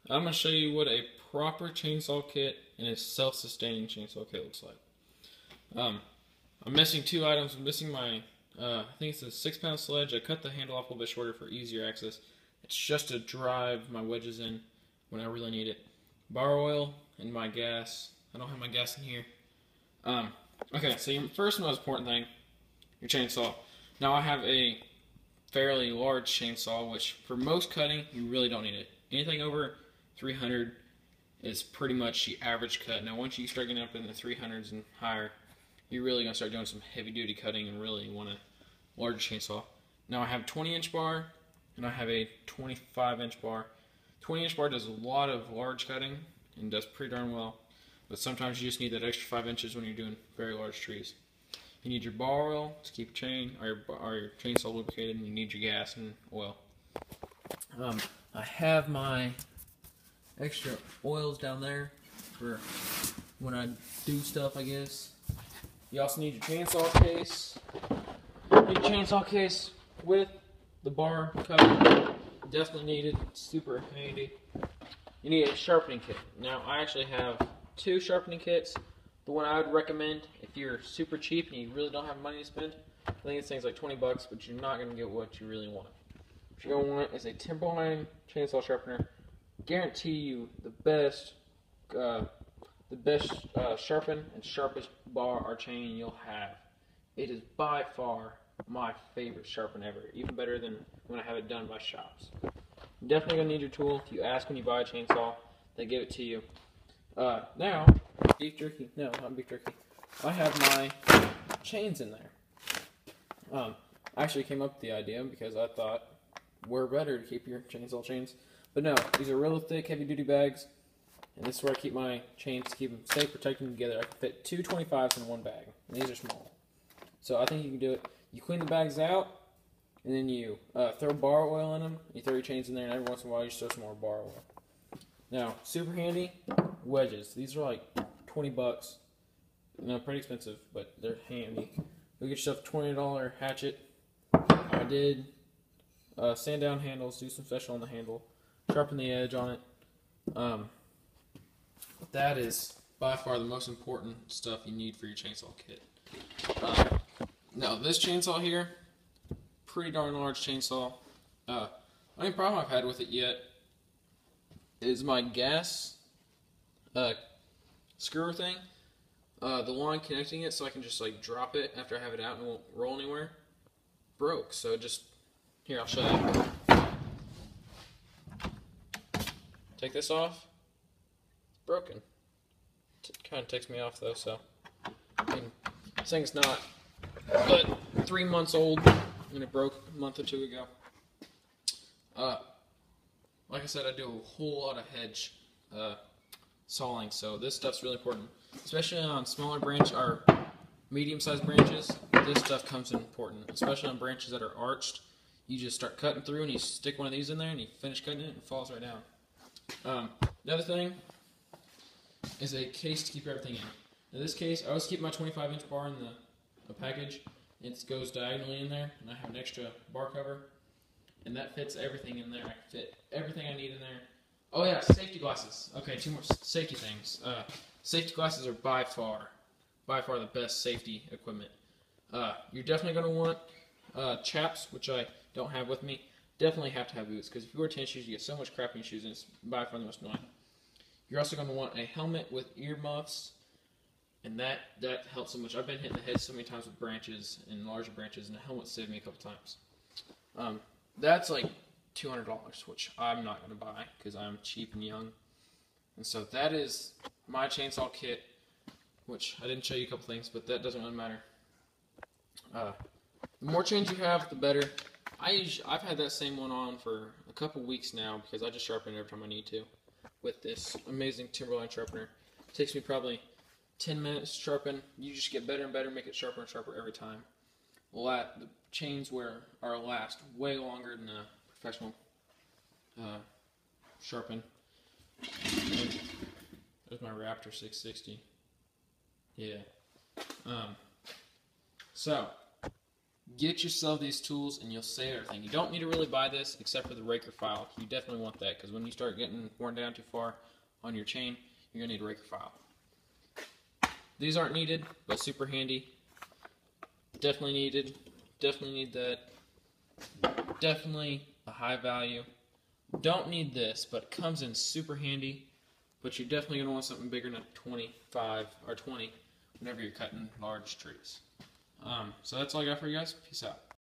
I'm going to show you what a proper chainsaw kit and a self-sustaining chainsaw kit looks like. I'm missing two items. I'm missing my, I think it's a 6-pound sledge. I cut the handle off a little bit shorter for easier access. It's just to drive my wedges in when I really need it. Bar oil and my gas. I don't have my gas in here. Okay, so your first most important thing, your chainsaw. Now I have a fairly large chainsaw, which for most cutting, you really don't need it. Anything over 300 is pretty much the average cut. Now once you start getting up in the 300s and higher, you're really going to start doing some heavy duty cutting and really want a larger chainsaw. Now I have a 20-inch bar and I have a 25-inch bar. 20-inch bar does a lot of large cutting and does pretty darn well, but sometimes you just need that extra 5 inches when you're doing very large trees. You need your bar oil to keep your chain or your chainsaw lubricated, and you need your gas and oil. I have my extra oils down there for when I do stuff, I guess. You also need your chainsaw case. Your chainsaw case with the bar cover. Definitely needed. Super handy. You need a sharpening kit. Now, I actually have 2 sharpening kits. The one I would recommend if you're super cheap and you really don't have money to spend, I think this thing's like 20 bucks, but you're not going to get what you really want. What you're going to want is a Timberline chainsaw sharpener. Guarantee you the best sharpen and sharpest bar or chain you'll have. It is by far my favorite sharpen ever, even better than when I have it done by shops. You're definitely going to need your tool. If you ask when you buy a chainsaw, they give it to you. Now, beef jerky. No, not beef jerky. I have my chains in there. I actually came up with the idea because I thought we're better to keep your chainsaw chains. But no, these are real thick, heavy-duty bags, and this is where I keep my chains to keep them safe, protect them together. I can fit 2 25s in one bag, and these are small. So I think you can do it. You clean the bags out, and then you throw bar oil in them. You throw your chains in there, and every once in a while you just throw some more bar oil. Now, super handy, wedges. These are like 20 bucks. No, pretty expensive, but they're handy. Go get yourself a $20 hatchet. I did sand down handles, do some special on the handle, sharpen the edge on it. That is by far the most important stuff you need for your chainsaw kit. Now, this chainsaw here, pretty darn large chainsaw. Only problem I've had with it yet is my gas screwer thing. The line connecting it so I can just like drop it after I have it out and it won't roll anywhere broke. So just here, I'll show you. Take this off. It's broken. It kind of ticks me off though. So I mean, this thing's not but 3 months old and it broke a month or 2 ago. Like I said, I do a whole lot of hedge sawing, so this stuff's really important, especially on smaller branch or medium-sized branches. This stuff comes in important, especially on branches that are arched. You just start cutting through and you stick one of these in there and you finish cutting it and it falls right down. Another thing is a case to keep everything in. In this case, I always keep my 25-inch bar in the package. It goes diagonally in there, and I have an extra bar cover, and that fits everything in there. I can fit everything I need in there. Oh yeah, safety glasses. Okay, 2 more safety things. Safety glasses are by far the best safety equipment. You're definitely going to want chaps, which I don't have with me. Definitely have to have boots, because if you wear tennis shoes, you get so much crap in your shoes, and it's by far the most annoying. You're also going to want a helmet with ear muffs, and that helps so much. I've been hitting the head so many times with branches and larger branches, and the helmet saved me a couple times. That's like $200, which I'm not going to buy because I'm cheap and young. And so that is my chainsaw kit, which I didn't show you a couple things, but that doesn't really matter. The more chains you have, the better. I've had that same one on for a couple weeks now because I just sharpen it every time I need to with this amazing Timberline sharpener. It takes me probably 10 minutes to sharpen. You just get better and better, make it sharper and sharper every time. The chains last way longer than a professional sharpen. There's my Raptor 660. Yeah. So Get yourself these tools and you'll save everything. You don't need to really buy this except for the raker file. You definitely want that because when you start getting worn down too far on your chain, you're going to need a raker file. These aren't needed, but super handy. Definitely needed. Definitely need that. Definitely a high value. Don't need this, but it comes in super handy. But you're definitely going to want something bigger than 25 or 20 whenever you're cutting large trees. So that's all I got for you guys. Peace out.